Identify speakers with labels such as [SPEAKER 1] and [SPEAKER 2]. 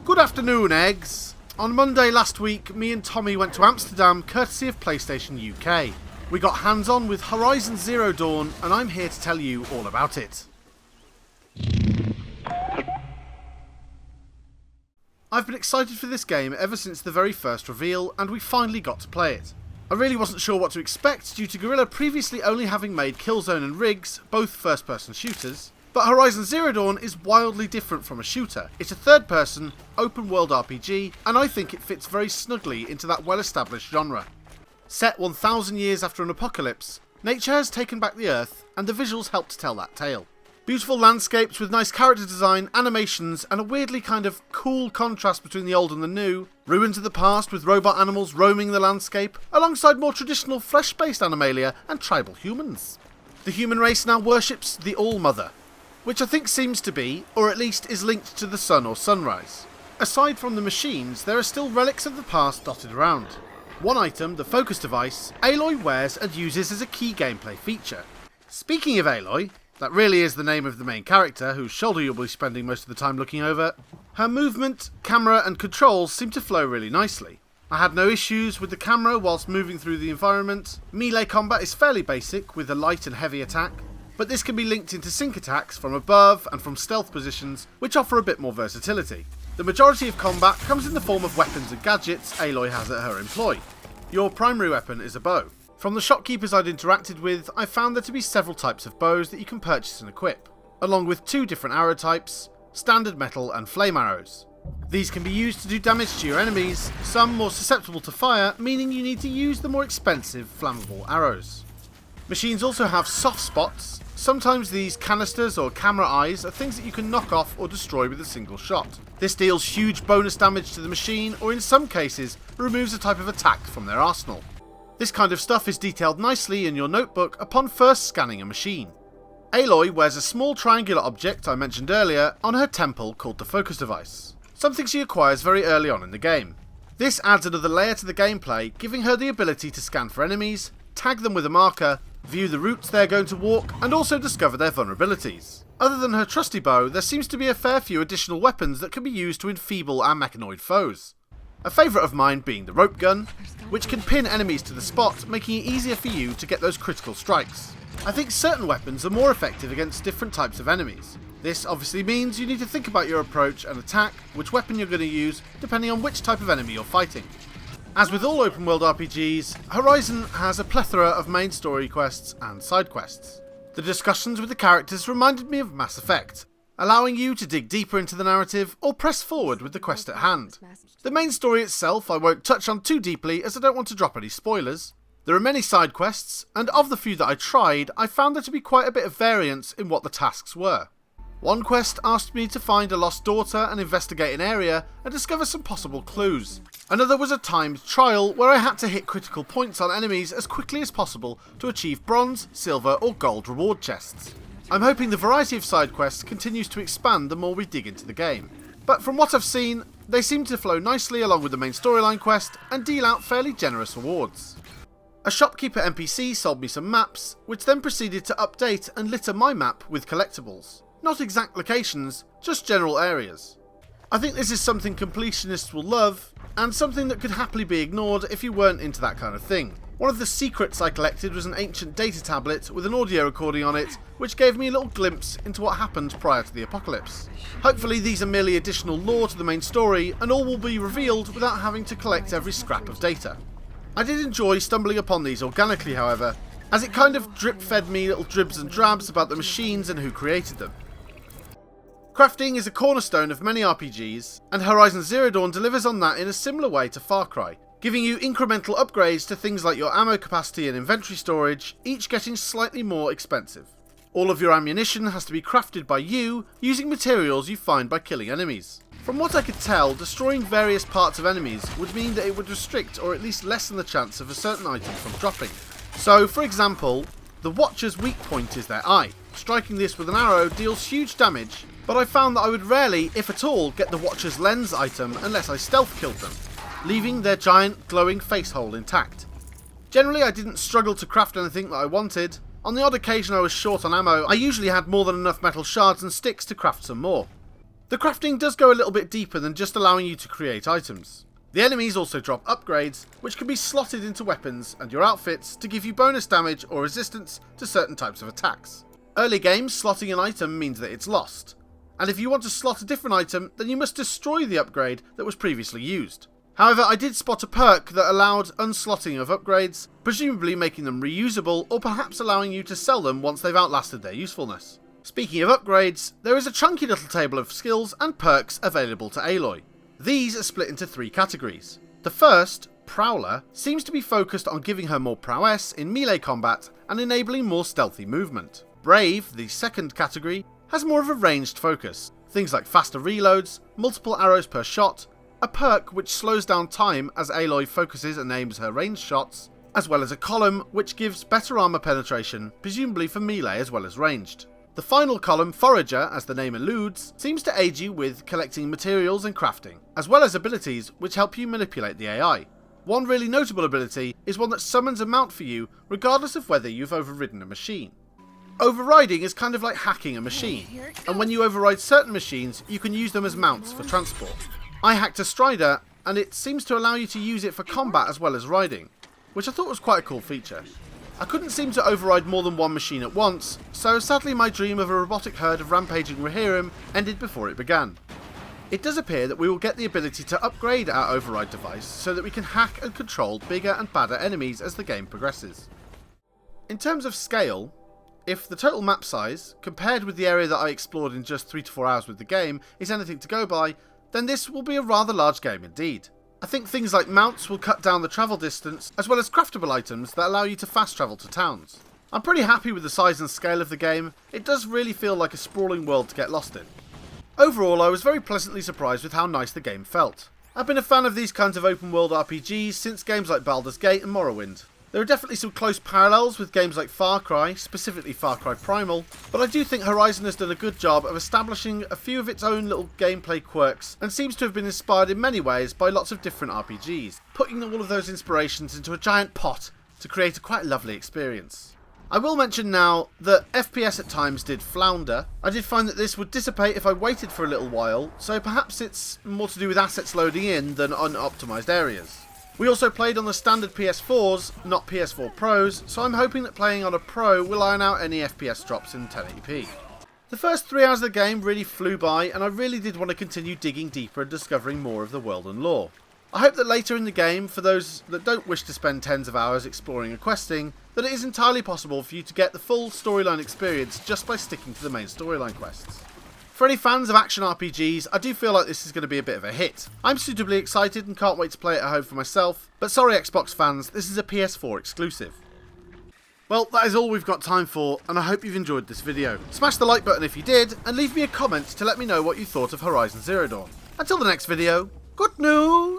[SPEAKER 1] Good afternoon, eggs. On Monday last week, me and Tommy went to Amsterdam courtesy of PlayStation UK. We got hands-on with Horizon Zero Dawn, and I'm here to tell you all about it. I've been excited for this game ever since the very first reveal, and we finally got to play it. I really wasn't sure what to expect due to Guerrilla previously only having made Killzone and Riggs, both first-person shooters, but Horizon Zero Dawn is wildly different from a shooter. It's a third-person, open-world RPG, and I think it fits very snugly into that well-established genre. Set 1,000 years after an apocalypse, nature has taken back the Earth, and the visuals help to tell that tale. Beautiful landscapes with nice character design, animations, and a weirdly kind of cool contrast between the old and the new, ruins of the past with robot animals roaming the landscape, alongside more traditional flesh-based animalia and tribal humans. The human race now worships the All-Mother, which I think seems to be, or at least is linked to the sun or sunrise. Aside from the machines, there are still relics of the past dotted around. One item, the focus device, Aloy wears and uses as a key gameplay feature. Speaking of Aloy, that really is the name of the main character, whose shoulder you'll be spending most of the time looking over, her movement, camera and controls seem to flow really nicely. I had no issues with the camera whilst moving through the environment. Melee combat is fairly basic with a light and heavy attack, but this can be linked into sync attacks from above and from stealth positions, which offer a bit more versatility. The majority of combat comes in the form of weapons and gadgets Aloy has at her employ. Your primary weapon is a bow. From the shopkeepers I'd interacted with, I found there to be several types of bows that you can purchase and equip, along with 2 different arrow types, standard metal and flame arrows. These can be used to do damage to your enemies, some more susceptible to fire, meaning you need to use the more expensive flammable arrows. Machines also have soft spots. Sometimes these canisters or camera eyes are things that you can knock off or destroy with a single shot. This deals huge bonus damage to the machine, or in some cases removes a type of attack from their arsenal. This kind of stuff is detailed nicely in your notebook upon first scanning a machine. Aloy wears a small triangular object I mentioned earlier on her temple called the focus device, something she acquires very early on in the game. This adds another layer to the gameplay, giving her the ability to scan for enemies, tag them with a marker, view the routes they're going to walk, and also discover their vulnerabilities. Other than her trusty bow, there seems to be a fair few additional weapons that can be used to enfeeble our mechanoid foes. A favourite of mine being the rope gun, which can pin enemies to the spot, making it easier for you to get those critical strikes. I think certain weapons are more effective against different types of enemies. This obviously means you need to think about your approach and attack, which weapon you're going to use, depending on which type of enemy you're fighting. As with all open world RPGs, Horizon has a plethora of main story quests and side quests. The discussions with the characters reminded me of Mass Effect, allowing you to dig deeper into the narrative or press forward with the quest at hand. The main story itself I won't touch on too deeply as I don't want to drop any spoilers. There are many side quests, and of the few that I tried, I found there to be quite a bit of variance in what the tasks were. One quest asked me to find a lost daughter and investigate an area and discover some possible clues. Another was a timed trial where I had to hit critical points on enemies as quickly as possible to achieve bronze, silver or gold reward chests. I'm hoping the variety of side quests continues to expand the more we dig into the game. But from what I've seen, they seem to flow nicely along with the main storyline quest and deal out fairly generous rewards. A shopkeeper NPC sold me some maps, which then proceeded to update and litter my map with collectibles. Not exact locations, just general areas. I think this is something completionists will love, and something that could happily be ignored if you weren't into that kind of thing. One of the secrets I collected was an ancient data tablet with an audio recording on it, which gave me a little glimpse into what happened prior to the apocalypse. Hopefully these are merely additional lore to the main story, and all will be revealed without having to collect every scrap of data. I did enjoy stumbling upon these organically, however, as it kind of drip-fed me little dribs and drabs about the machines and who created them. Crafting is a cornerstone of many RPGs, and Horizon Zero Dawn delivers on that in a similar way to Far Cry, giving you incremental upgrades to things like your ammo capacity and inventory storage, each getting slightly more expensive. All of your ammunition has to be crafted by you, using materials you find by killing enemies. From what I could tell, destroying various parts of enemies would mean that it would restrict or at least lessen the chance of a certain item from dropping. So, for example, the Watcher's weak point is their eye. Striking this with an arrow deals huge damage, but I found that I would rarely, if at all, get the Watcher's lens item unless I stealth killed them, leaving their giant glowing face hole intact. Generally I didn't struggle to craft anything that I wanted. On the odd occasion I was short on ammo, I usually had more than enough metal shards and sticks to craft some more. The crafting does go a little bit deeper than just allowing you to create items. The enemies also drop upgrades, which can be slotted into weapons and your outfits to give you bonus damage or resistance to certain types of attacks. Early game, slotting an item means that it's lost, and if you want to slot a different item, then you must destroy the upgrade that was previously used. However, I did spot a perk that allowed unslotting of upgrades, presumably making them reusable or perhaps allowing you to sell them once they've outlasted their usefulness. Speaking of upgrades, there is a chunky little table of skills and perks available to Aloy. These are split into 3 categories. The first, Prowler, seems to be focused on giving her more prowess in melee combat and enabling more stealthy movement. Brave, the second category, has more of a ranged focus. Things like faster reloads, multiple arrows per shot, a perk which slows down time as Aloy focuses and aims her ranged shots, as well as a column which gives better armor penetration, presumably for melee as well as ranged. The final column, Forager, as the name alludes, seems to aid you with collecting materials and crafting, as well as abilities which help you manipulate the AI. One really notable ability is one that summons a mount for you regardless of whether you've overridden a machine. Overriding is kind of like hacking a machine, and when you override certain machines, you can use them as mounts for transport. I hacked a Strider, and it seems to allow you to use it for combat as well as riding, which I thought was quite a cool feature. I couldn't seem to override more than one machine at once, so sadly my dream of a robotic herd of rampaging Rohirrim ended before it began. It does appear that we will get the ability to upgrade our override device so that we can hack and control bigger and badder enemies as the game progresses. In terms of scale, if the total map size, compared with the area that I explored in just 3 to 4 hours with the game, is anything to go by, then this will be a rather large game indeed. I think things like mounts will cut down the travel distance, as well as craftable items that allow you to fast travel to towns. I'm pretty happy with the size and scale of the game. It does really feel like a sprawling world to get lost in. Overall, I was very pleasantly surprised with how nice the game felt. I've been a fan of these kinds of open world RPGs since games like Baldur's Gate and Morrowind. There are definitely some close parallels with games like Far Cry, specifically Far Cry Primal, but I do think Horizon has done a good job of establishing a few of its own little gameplay quirks and seems to have been inspired in many ways by lots of different RPGs, putting all of those inspirations into a giant pot to create a quite lovely experience. I will mention now that FPS at times did flounder. I did find that this would dissipate if I waited for a little while, so perhaps it's more to do with assets loading in than unoptimised areas. We also played on the standard PS4s, not PS4 Pros, so I'm hoping that playing on a Pro will iron out any FPS drops in 1080p. The first 3 hours of the game really flew by, and I really did want to continue digging deeper and discovering more of the world and lore. I hope that later in the game, for those that don't wish to spend tens of hours exploring and questing, that it is entirely possible for you to get the full storyline experience just by sticking to the main storyline quests. For any fans of action RPGs, I do feel like this is going to be a bit of a hit. I'm suitably excited and can't wait to play it at home for myself, but sorry Xbox fans, this is a PS4 exclusive. Well, that is all we've got time for, and I hope you've enjoyed this video. Smash the like button if you did, and leave me a comment to let me know what you thought of Horizon Zero Dawn. Until the next video, good news!